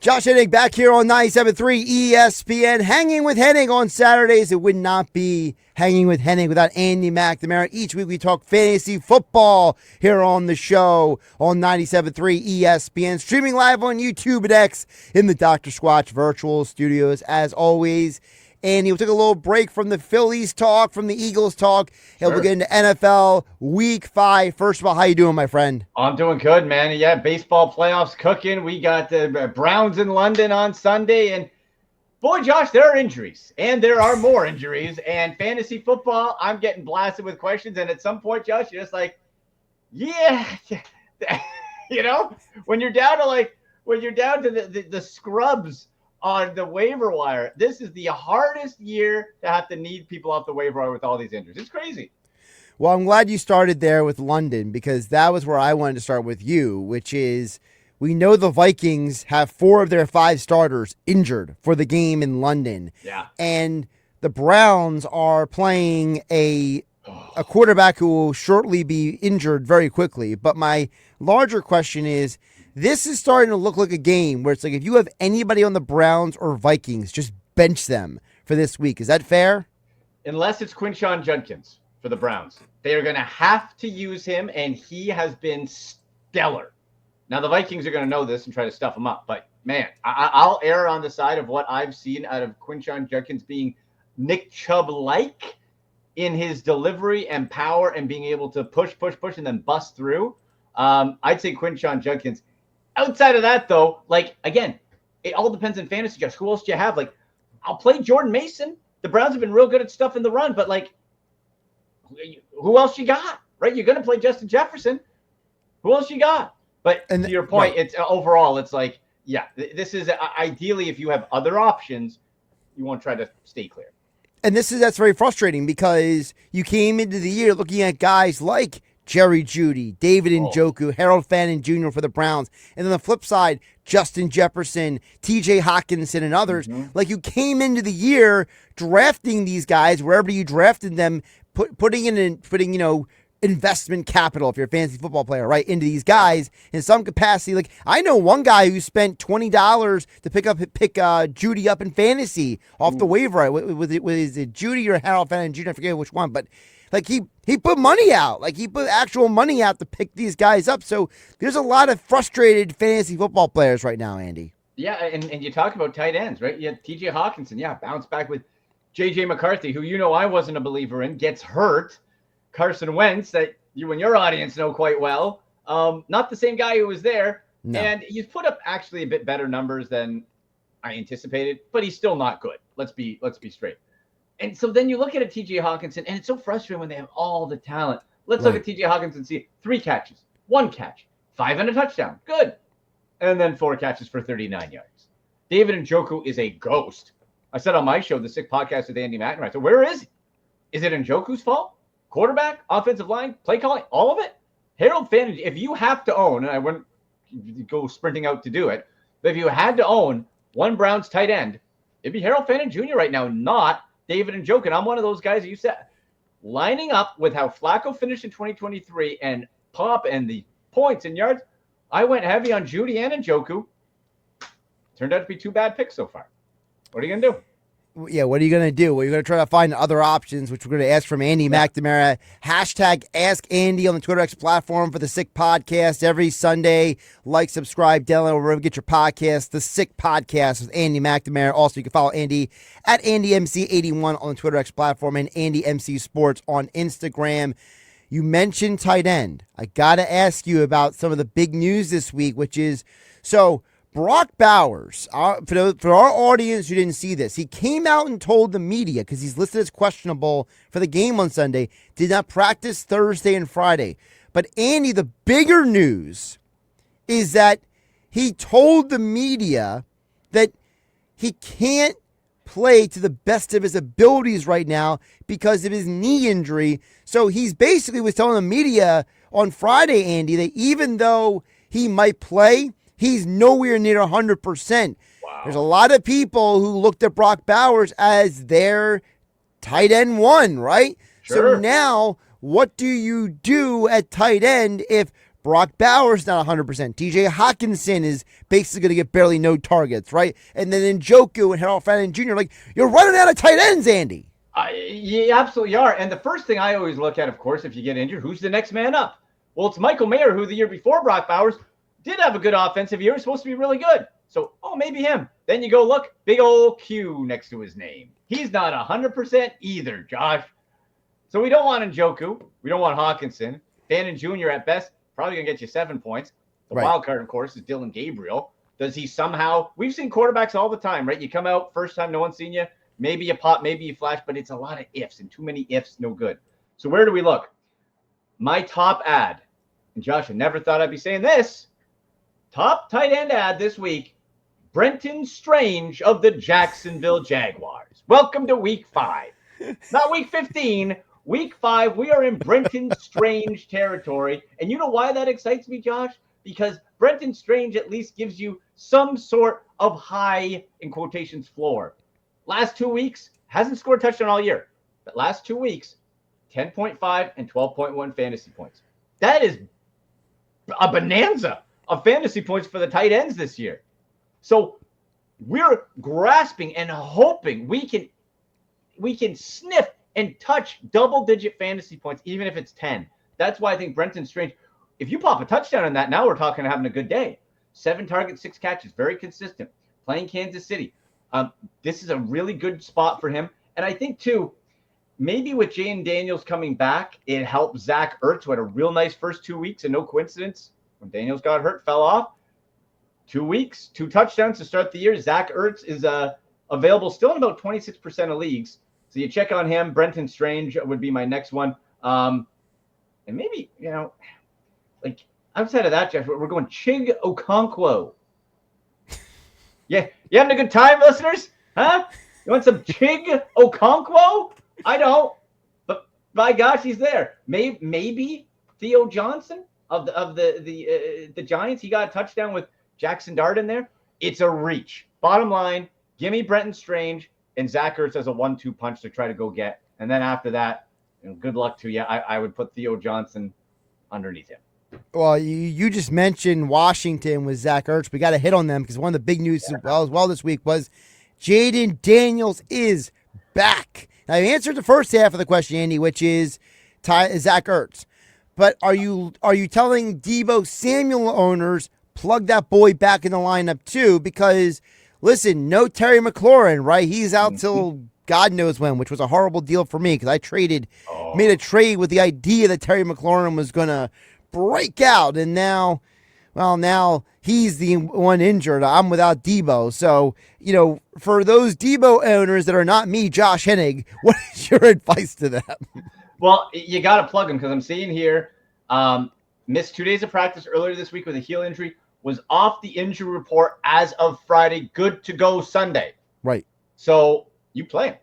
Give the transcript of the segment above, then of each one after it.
Josh Hennig back here on 97.3 ESPN. Hanging with Hennig on Saturdays. It would not be Hanging with Hennig without Andy McNamara. Each week we talk fantasy football here on the show on 97.3 ESPN. Streaming live on YouTube and X in the Dr. Squatch virtual studios. As always, Andy, we'll take a little break from the Phillies talk, from the Eagles talk, and we'll get into NFL Week 5. First of all, how you doing, my friend? I'm doing good, man. Yeah, baseball playoffs cooking. We got the Browns in London on Sunday, and boy, Josh, there are injuries, and there are more injuries. And fantasy football, I'm getting blasted with questions, and at some point, Josh, you're just like, yeah, you know, when you're down to the scrubs on the waiver wire, this is the hardest year to have to need people off the waiver wire with all these injuries. It's crazy. Well, I'm glad you started there with London, because that was where I wanted to start with you, which is we know the Vikings have 4 of their 5 starters injured for the game in London. Yeah. And the Browns are playing a quarterback who will shortly be injured very quickly. But my larger question is, this is starting to look like a game where it's like if you have anybody on the Browns or Vikings, just bench them for this week. Is that fair? Unless it's Quinshon Judkins for the Browns. They are going to have to use him, and he has been stellar. Now, the Vikings are going to know this and try to stuff him up. But, man, I'll err on the side of what I've seen out of Quinshon Judkins being Nick Chubb-like in his delivery and power and being able to push, and then bust through. I'd say Quinshon Judkins. Outside of that, though, like, again, it all depends on fantasy, Josh. Who else do you have? Like, I'll play Jordan Mason. The Browns have been real good at stuff in the run, but, like, who else you got, right? You're going to play Justin Jefferson. Who else you got? But to your point, right. It's overall, it's like, yeah, this is ideally if you have other options, you want to try to stay clear. And that's very frustrating because you came into the year looking at guys like Jerry Jeudy, David Njoku, Harold Fannin Jr. for the Browns. And then the flip side, Justin Jefferson, TJ Hawkinson, and others. Mm-hmm. Like, you came into the year drafting these guys wherever you drafted them, putting investment capital, if you're a fantasy football player, right, into these guys in some capacity. Like, I know one guy who spent $20 to pick Jeudy up in fantasy off the waiver. Was it Jeudy or Harold Fannin Jr.? I forget which one, but like he put money out. Like, he put actual money out to pick these guys up. So there's a lot of frustrated fantasy football players right now, Andy. Yeah, and you talk about tight ends, right? You had TJ Hawkinson, bounced back with J.J. McCarthy, who I wasn't a believer in, gets hurt. Carson Wentz, that you and your audience know quite well. Not the same guy who was there. No. And he's put up actually a bit better numbers than I anticipated, but he's still not good. Let's be straight. And so then you look at a TJ Hawkinson, and it's so frustrating when they have all the talent. Let's look at TJ Hawkinson, see 3 catches, 1 catch, 5 and a touchdown. Good. And then 4 catches for 39 yards. David Njoku is a ghost. I said on my show, the Sick Podcast with Andy McNamara, so where is he? Is it Njoku's fault? Quarterback, offensive line, play calling, all of it? Harold Fannin, if you have to own, and I wouldn't go sprinting out to do it, but if you had to own one Browns tight end, it'd be Harold Fannin Jr. right now, not David Njoku. And I'm one of those guys that you said, lining up with how Flacco finished in 2023 and Pop and the points and yards, I went heavy on Jeudy and Njoku. Turned out to be 2 bad picks so far. What are you going to do? Yeah, what are you going to do? Well, you're going to try to find other options, which we're going to ask from Andy McNamara. Hashtag Ask Andy on the Twitter X platform for the Sick Podcast every Sunday. Like, subscribe, download wherever you get your podcast. The Sick Podcast with Andy McNamara. Also, you can follow Andy at AndyMC81 on the Twitter X platform and AndyMC Sports on Instagram. You mentioned tight end. I got to ask you about some of the big news this week, which is, Brock Bowers, for our audience who didn't see this, he came out and told the media, because he's listed as questionable for the game on Sunday, did not practice Thursday and Friday. But Andy, the bigger news is that he told the media that he can't play to the best of his abilities right now because of his knee injury. So he's basically was telling the media on Friday, Andy, that even though he might play, he's nowhere near 100%. Wow. There's a lot of people who looked at Brock Bowers as their tight end 1, right? Sure. So now, what do you do at tight end if Brock Bowers not 100%. TJ Hawkinson is basically going to get barely no targets, right? And then Njoku and Harold Fannin Jr., like, you're running out of tight ends, Andy. You absolutely are. And the first thing I always look at, of course, if you get injured, who's the next man up? Well, it's Michael Mayer, who the year before Brock Bowers did have a good offensive year. He's supposed to be really good. So, maybe him. Then you go look, big old Q next to his name. He's not 100% either, Josh. So we don't want Njoku. We don't want Hawkinson. Fannin Jr. at best, probably going to get you 7 points. The wild card, of course, is Dylan Gabriel. Does he somehow – we've seen quarterbacks all the time, right? You come out, first time, no one's seen you. Maybe you pop, maybe you flash, but it's a lot of ifs, and too many ifs, no good. So where do we look? My top ad, and Josh, I never thought I'd be saying this, top tight end ad this week, Brenton Strange of the Jacksonville Jaguars. Welcome to week 5. Not week 15, week 5. We are in Brenton Strange territory. And you know why that excites me, Josh? Because Brenton Strange at least gives you some sort of high, in quotations, floor. Last 2 weeks, hasn't scored a touchdown all year. But last 2 weeks, 10.5 and 12.1 fantasy points. That is a bonanza of fantasy points for the tight ends this year. So we're grasping and hoping we can sniff and touch double-digit fantasy points, even if it's 10. That's why I think Brenton Strange, if you pop a touchdown on that, now we're talking having a good day. 7 targets, 6 catches, very consistent. Playing Kansas City. This is a really good spot for him. And I think, too, maybe with Jane Daniels coming back, it helped Zach Ertz, who had a real nice first 2 weeks, and no coincidence. When Daniels got hurt, fell off. 2 weeks, 2 touchdowns to start the year. Zach Ertz is available still in about 26% of leagues. So you check on him. Brenton Strange would be my next one. And maybe, like outside of that, Jeff, we're going Chig Okonkwo. Yeah, you having a good time, listeners? Huh? You want some Chig Okonkwo? I don't, but by gosh, he's there. Maybe Theo Johnson of the Giants. He got a touchdown with Jackson Dart in there. It's a reach. Bottom line, give me Brenton Strange and Zach Ertz as a 1-2 punch to try to go get. And then after that, good luck to you. I would put Theo Johnson underneath him. Well, you just mentioned Washington with Zach Ertz. We got to hit on them because one of the big news as well this week was Jaden Daniels is back. Now, you answered the first half of the question, Andy, which is Zach Ertz. But are you telling Deebo Samuel owners plug that boy back in the lineup too? Because, listen, no Terry McLaurin, right? He's out till God knows when, which was a horrible deal for me because I made a trade with the idea that Terry McLaurin was going to break out, and now he's the one injured. I'm without Deebo. So, for those Deebo owners that are not me, Josh Hennig, what is your advice to them? Well, you got to plug him because I'm seeing here, missed 2 days of practice earlier this week with a heel injury, was off the injury report as of Friday, good to go Sunday. Right. So you play him.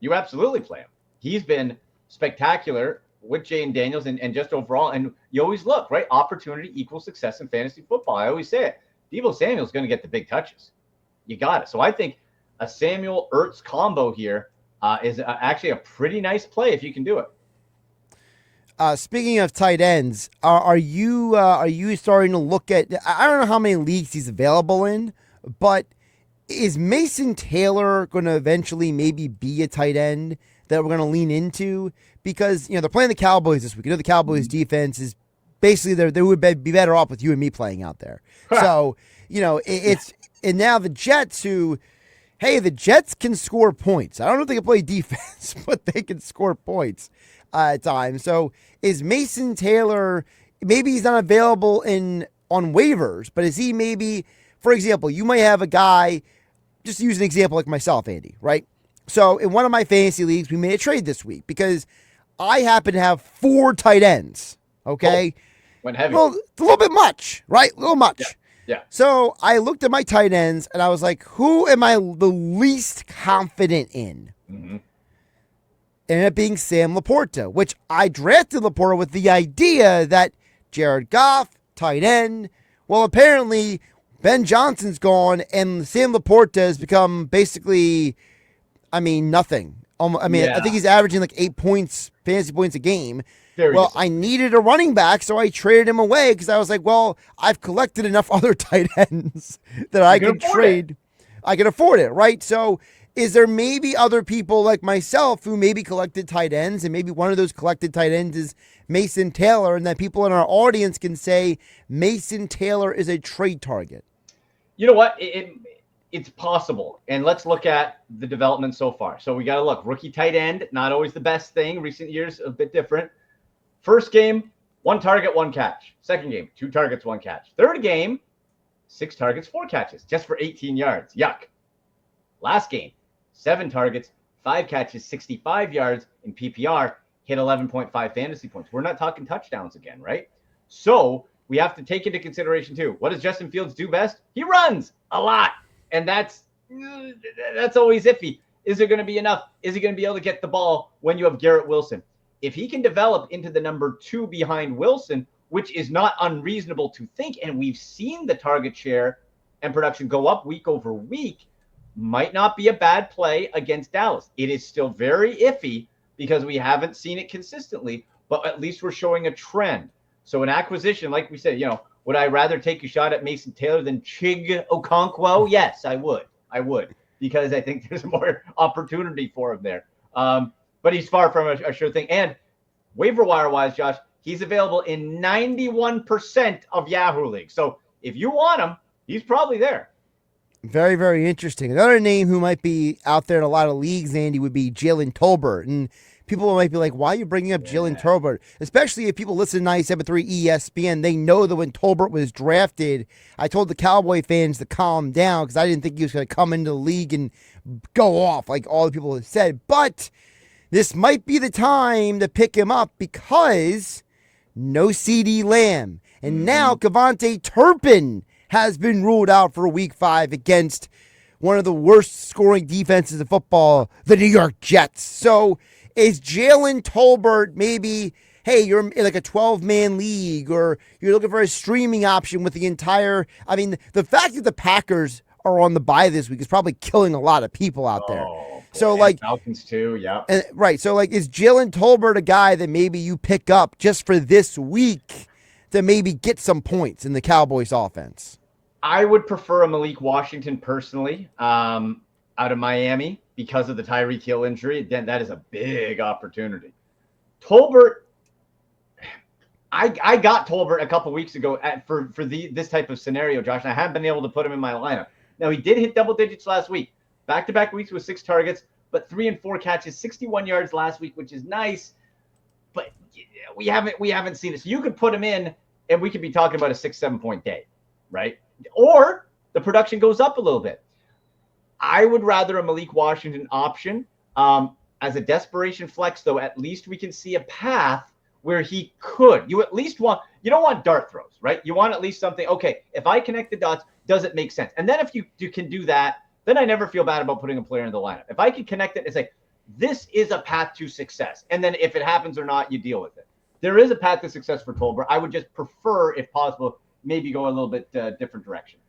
You absolutely play him. He's been spectacular with Jane Daniels and just overall. And you always look, right? Opportunity equals success in fantasy football. I always say it. Deebo Samuel's going to get the big touches. You got it. So I think a Samuel Ertz combo here is actually a pretty nice play if you can do it. Speaking of tight ends, are you starting to look at? I don't know how many leagues he's available in, but is Mason Taylor going to eventually maybe be a tight end that we're going to lean into? Because they're playing the Cowboys this week. The Cowboys defense is basically they would be better off with you and me playing out there. So it's and now the Jets the Jets can score points. I don't know if they can play defense, but they can score points at times. So is Mason Taylor, maybe he's not available on waivers, but is he maybe, for example, you might have a guy, just use an example like myself, Andy, right? So in one of my fantasy leagues, we made a trade this week because I happen to have 4 tight ends, okay? Went heavy. Well, it's a little bit much, right? A little much. Yeah. So I looked at my tight ends, and I was like, who am I the least confident in? Mm-hmm. Ended up being Sam Laporta, which I drafted Laporta with the idea that Jared Goff, tight end. Well, apparently Ben Johnson's gone, and Sam Laporta has become basically, nothing. I think he's averaging like 8 points fantasy points a game. Very Well, I disappointing. needed a running back, so I traded him away because I was like, well, I've collected enough other tight ends that I can can afford it. trade. I can afford it, right? So is there maybe other people like myself who maybe collected tight ends, and maybe one of those collected tight ends is Mason Taylor, and that people in our audience can say Mason Taylor is a trade target? You know what? It's possible. And let's look at the development so far. So we got to look. Rookie tight end, not always the best thing. Recent years, a bit different. First game, 1 target, 1 catch. Second game, 2 targets, 1 catch. Third game, 6 targets, 4 catches, just for 18 yards. Yuck. Last game, 7 targets, 5 catches, 65 yards in PPR, hit 11.5 fantasy points. We're not talking touchdowns again, right? So we have to take into consideration too. What does Justin Fields do best? He runs a lot. And that's always iffy. Is there going to be enough? Is he going to be able to get the ball when you have Garrett Wilson? If he can develop into the number 2 behind Wilson, which is not unreasonable to think, and we've seen the target share and production go up week over week, might not be a bad play against Dallas. It is still very iffy because we haven't seen it consistently, but at least we're showing a trend. So an acquisition, like we said, would I rather take a shot at Mason Taylor than Chig Okonkwo? Yes, I would. Because I think there's more opportunity for him there. But he's far from a sure thing. And waiver wire-wise, Josh, he's available in 91% of Yahoo leagues. So if you want him, he's probably there. Very, very interesting. Another name who might be out there in a lot of leagues, Andy, would be Jalen Tolbert. And people might be like, why are you bringing up Jalen Tolbert? Especially if people listen to 97.3 ESPN, they know that when Tolbert was drafted, I told the Cowboy fans to calm down because I didn't think he was going to come into the league and go off like all the people have said. But this might be the time to pick him up because no CeeDee Lamb. And now Kevontae Turpin has been ruled out for week 5 against one of the worst scoring defenses in football, the New York Jets. So is Jalen Tolbert maybe, hey, you're in like a 12-man league or you're looking for a streaming option with the entire, the fact that the Packers are on the bye this week is probably killing a lot of people out there. So like Falcons too, yeah. Right. So like, is Jalen Tolbert a guy that maybe you pick up just for this week to maybe get some points in the Cowboys offense? I would prefer a Malik Washington personally, out of Miami because of the Tyreek Hill injury. Then that is a big opportunity. Tolbert, I got Tolbert a couple weeks ago for this type of scenario, Josh, and I haven't been able to put him in my lineup. Now he did hit double digits last week, back-to-back weeks with 6 targets, but 3 and 4 catches, 61 yards last week, which is nice. But we haven't seen it. So you could put him in, and we could be talking about a 6-7 point day, right? Or the production goes up a little bit. I would rather a Malik Washington option. As a desperation flex, though, at least we can see a path where he could. You don't want dart throws, right? You want at least something, okay, if I connect the dots, does it make sense? And then if you can do that, then I never feel bad about putting a player in the lineup. If I can connect it and say, this is a path to success, and then if it happens or not, you deal with it. There is a path to success for Tolbert. I would just prefer, if possible, maybe go a little bit different direction.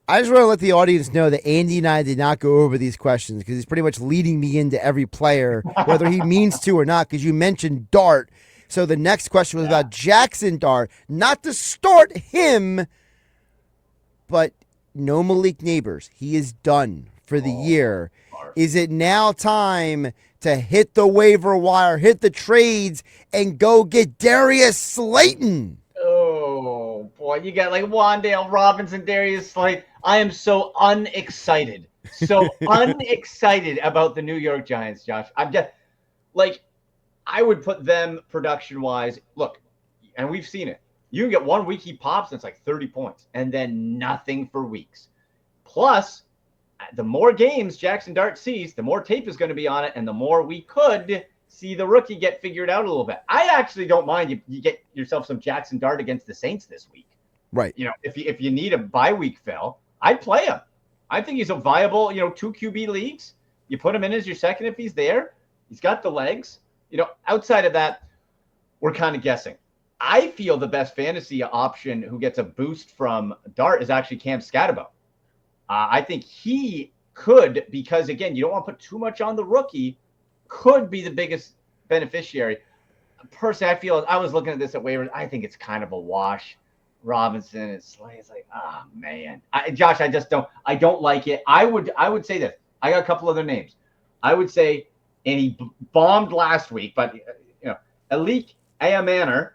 I just want to let the audience know that Andy and I did not go over these questions because he's pretty much leading me into every player, whether he means to or not, because you mentioned Dart. So the next question was about Jackson Dart. Not to start him, but no Malik Neighbors. He is done for the year. Is it now time to hit the waiver wire, hit the trades, and go get Darius Slayton? Oh, boy. You got like Wan'Dale Robinson, Darius Slayton. I am so unexcited. So unexcited about the New York Giants, Josh. I'm just like, I would put them production-wise. Look, and we've seen it. You can get 1 week he pops, and it's like 30 points, and then nothing for weeks. Plus, the more games Jackson Dart sees, the more tape is going to be on it, and the more we could see the rookie get figured out a little bit. I actually don't mind you get yourself some Jackson Dart against the Saints this week. Right. If you need a bye week fill, I'd play him. I think he's a viable, 2 QB leagues. You put him in as your second if he's there. He's got the legs. Outside of that, we're kind of guessing. I feel the best fantasy option who gets a boost from Dart is actually Cam Scatterbo. I think he could, because, again, you don't want to put too much on the rookie, could be the biggest beneficiary. personally, I was looking at this at waivers. I think it's kind of a wash. Robinson and Slay. It's like, oh man, Josh, I don't like it. I would say this. I got a couple other names. I would say, and he bombed last week, but Alik Ayamaner.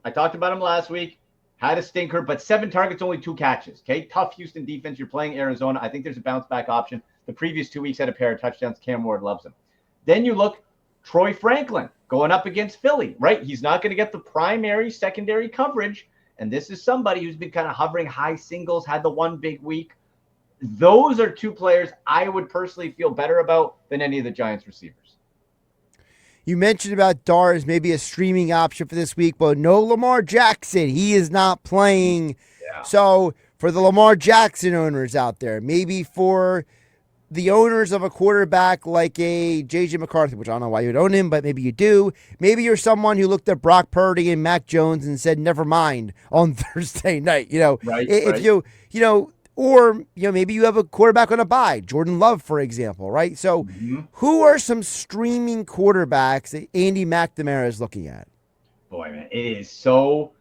I talked about him last week. Had a stinker, but 7 targets, only 2 catches. Okay, tough Houston defense. You're playing Arizona. I think there's a bounce back option. The previous 2 weeks had a pair of touchdowns. Cam Ward loves him. Then you look, Troy Franklin going up against Philly, right? He's not going to get the primary, secondary coverage. And this is somebody who's been kind of hovering high singles, had the one big week. Those are 2 players I would personally feel better about than any of the Giants receivers. You mentioned about Dar as maybe a streaming option for this week, but no Lamar Jackson. He is not playing. Yeah. So for the Lamar Jackson owners out there, maybe for the owners of a quarterback like a JJ McCarthy, which I don't know why you would own him, but maybe you do. Maybe you're someone who looked at Brock Purdy and Mac Jones and said, never mind on Thursday night. Or maybe you have a quarterback on a bye, Jordan Love, for example, right? So who are some streaming quarterbacks that Andy McNamara is looking at? Boy, man, it is so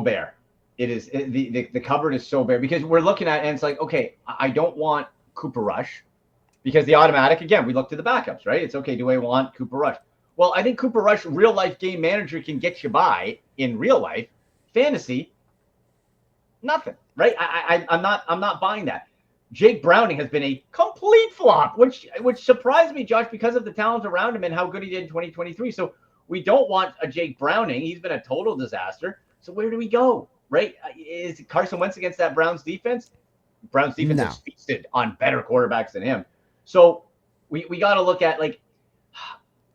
bare. The cupboard is so bare because we're looking at it and it's like, okay, I don't want Cooper Rush because the automatic, again, we look to the backups, right? It's okay. Do I want Cooper Rush? Well, I think Cooper Rush, real life game manager, can get you by in real life. Fantasy, nothing, right? I'm not buying that. Jake Browning has been a complete flop, which surprised me, Josh, because of the talent around him and how good he did in 2023. So we don't want a Jake Browning. He's been a total disaster. So where do we go, right? Is Carson Wentz against that Browns defense? Browns defense has feasted on better quarterbacks than him. So we got to look at, like,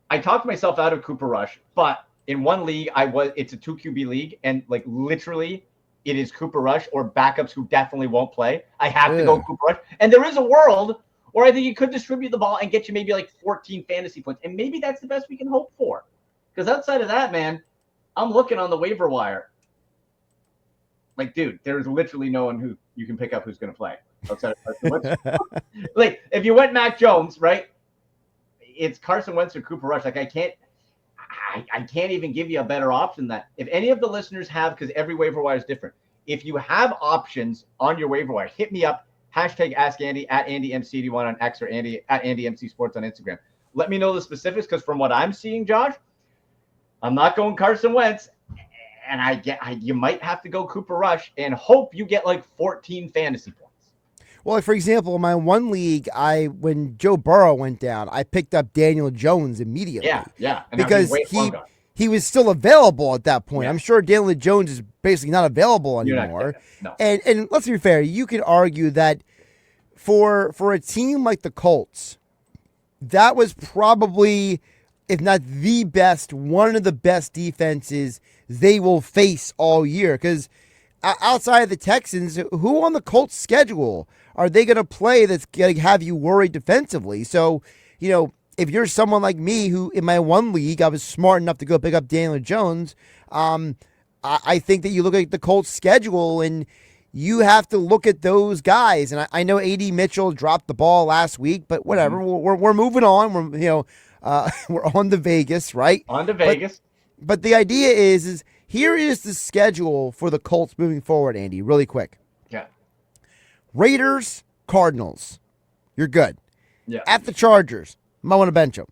I talked myself out of Cooper Rush, but in one league, it's a 2 QB league, and like literally it is Cooper Rush or backups who definitely won't play. I have to go Cooper Rush. And there is a world where I think you could distribute the ball and get you maybe like 14 fantasy points. And maybe that's the best we can hope for. Because outside of that, man, I'm looking on the waiver wire. Like, dude, there's literally no one who you can pick up who's going to play outside of Carson Wentz. Like, if you went Mac Jones, right, it's Carson Wentz or Cooper Rush. Like, I can't even give you a better option than that. If any of the listeners have, because every waiver wire is different, if you have options on your waiver wire, hit me up. Hashtag Ask Andy at AndyMC81 on X or Andy at AndyMC Sports on Instagram. Let me know the specifics, because from what I'm seeing, Josh, I'm not going Carson Wentz. And you might have to go Cooper Rush and hope you get like 14 fantasy points. Well, like for example, in my one league, when Joe Burrow went down, I picked up Daniel Jones immediately. Yeah. And because he was still available at that point. Yeah. I'm sure Daniel Jones is basically not available anymore. No. And let's be fair, you could argue that for a team like the Colts, that was probably, if not the best, one of the best defenses they will face all year. Because outside of the Texans, who on the Colts schedule are they going to play that's going to have you worried defensively? So, if you're someone like me who in my one league, I was smart enough to go pick up Daniel Jones, I think that you look at the Colts schedule and you have to look at those guys. And I know A.D. Mitchell dropped the ball last week, but whatever. Mm-hmm. We're moving on. We're on to Vegas, right? On to Vegas. But the idea is here is the schedule for the Colts moving forward, Andy, really quick. Yeah. Raiders, Cardinals. You're good. Yeah. At the Chargers, might want to bench them.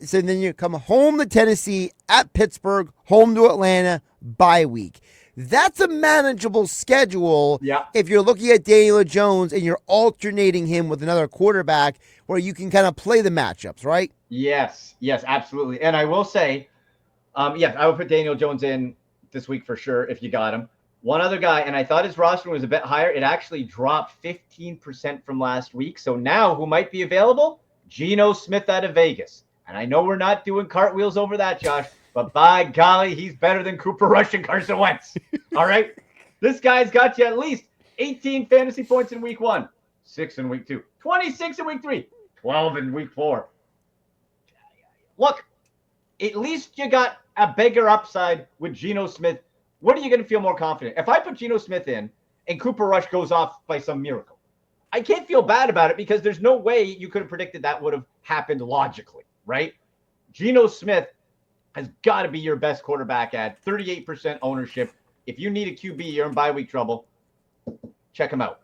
So then you come home to Tennessee, at Pittsburgh, home to Atlanta, bye week. That's a manageable schedule if you're looking at Daniel Jones and you're alternating him with another quarterback where you can kind of play the matchups, right? Yes, absolutely. And I will say, I would put Daniel Jones in this week for sure if you got him. One other guy, and I thought his roster was a bit higher. It actually dropped 15% from last week. So now who might be available? Geno Smith out of Vegas. And I know we're not doing cartwheels over that, Josh, but by golly, he's better than Cooper Rush and Carson Wentz. All right? This guy's got you at least 18 fantasy points in week 1, 6 in week 2, 26 in week 3, 12 in week 4. Look, at least you got a bigger upside with Geno Smith. What are you going to feel more confident? If I put Geno Smith in and Cooper Rush goes off by some miracle, I can't feel bad about it because there's no way you could have predicted that would have happened logically, right? Geno Smith has got to be your best quarterback at 38% ownership. If you need a QB, you're in bye week trouble. Check him out.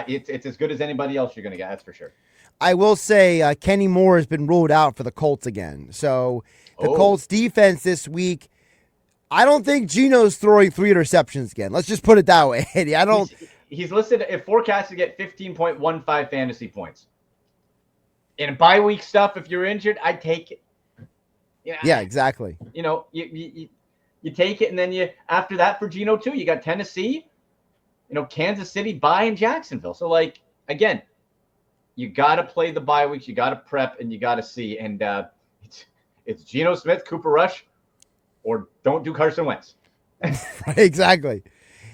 It's as good as anybody else you're going to get. That's for sure. I will say Kenny Moore has been ruled out for the Colts again. So the Colts defense this week, I don't think Geno's throwing 3 interceptions again. Let's just put it that way, Eddie. He's listed at forecast to get 15.15 fantasy points. In bye week stuff, if you're injured, I'd take it. Yeah, exactly. You take it, and then after that for Geno too, you got Tennessee, Kansas City, bye, and Jacksonville. So again, you got to play the bye weeks, you got to prep, and you got to see. And it's Geno Smith, Cooper Rush, or don't do Carson Wentz. Exactly.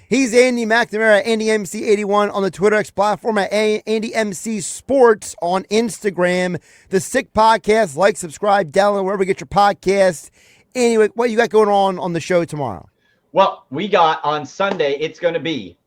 He's Andy McNamara, AndyMC81 on the Twitter X platform, at AndyMC Sports on Instagram. The Sick Podcast, like, subscribe, download wherever you get your podcast. Anyway, what you got going on the show tomorrow? Well, we got on Sunday, it's going to be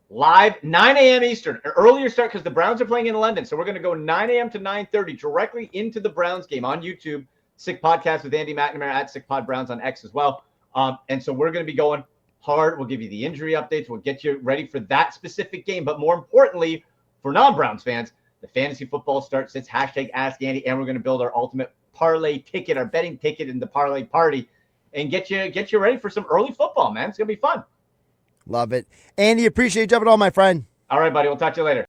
live 9 a.m. Eastern, an earlier start because the Browns are playing in London. So we're going to go 9 a.m. to 9:30 directly into the Browns game on YouTube. Sick Podcast with Andy McNamara at Sick Pod Browns on X as well. And so we're going to be going hard. We'll give you the injury updates. We'll get you ready for that specific game. But more importantly, for non-Browns fans, the fantasy football starts. It's hashtag Ask Andy, and we're going to build our ultimate parlay ticket, our betting ticket in the parlay party, and get you ready for some early football, man. It's going to be fun. Love it. Andy, appreciate you jumping on, my friend. All right, buddy. We'll talk to you later.